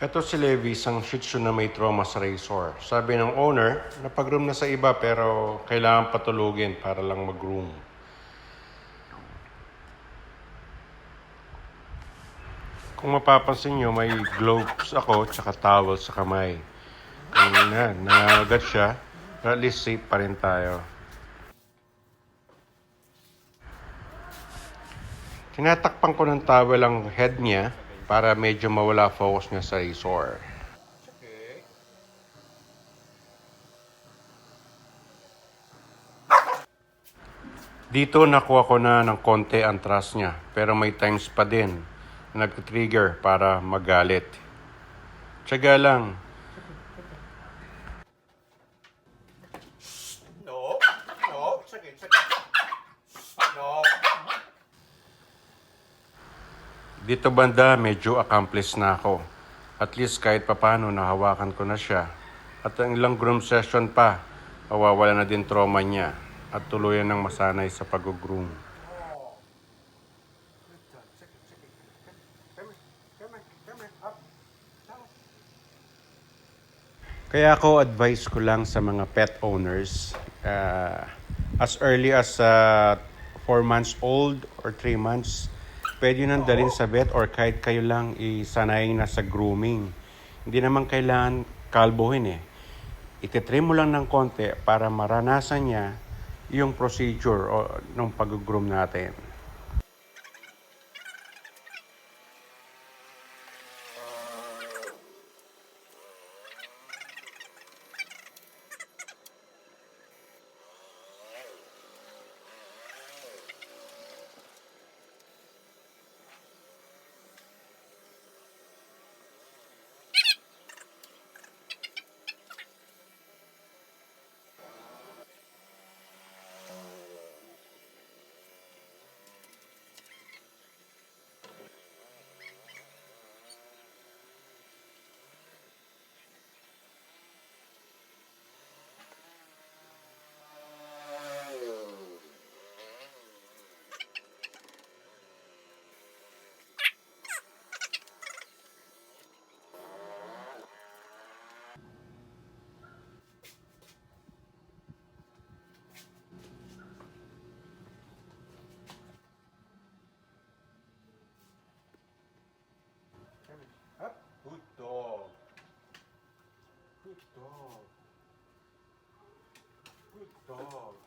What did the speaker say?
Ito si Levi, isang Shih Tzu na may trauma sa razor. Sabi ng owner, napag-groom na sa iba pero kailangan patulugin para lang mag-groom. Kung mapapansin nyo, may gloves ako tsaka towel sa kamay. Nangagat siya, but at least safe pa rin tayo. Tinatakpan ko ng towel ang head niya para medyo mawala focus niya sa razor. Dito nakuha ko na ng konti ang trust niya, pero may times pa din na nag-trigger para magalit. Tiyaga lang. No, no, it's okay, it's okay. No. Dito banda, medyo accomplished na ako. At least kahit papano nahawakan ko na siya. At ang ilang groom session pa, mawawala na din trauma niya at tuluyan ng masanay sa pag-groom. Good dog. It's okay, it's okay. Come here, come here, come here, up. Down. Kaya ako advice ko lang sa mga pet owners, as early as 4 months old or 3 months, pwede nang dalhin sa vet or kahit kayo lang isanayin na sa grooming. Hindi naman kailangan kalbohin eh. Ititrim mo lang ng konti para maranasan niya yung procedure o ng pag-groom natin. Come here, up. Good dog. Good dog. Good dog.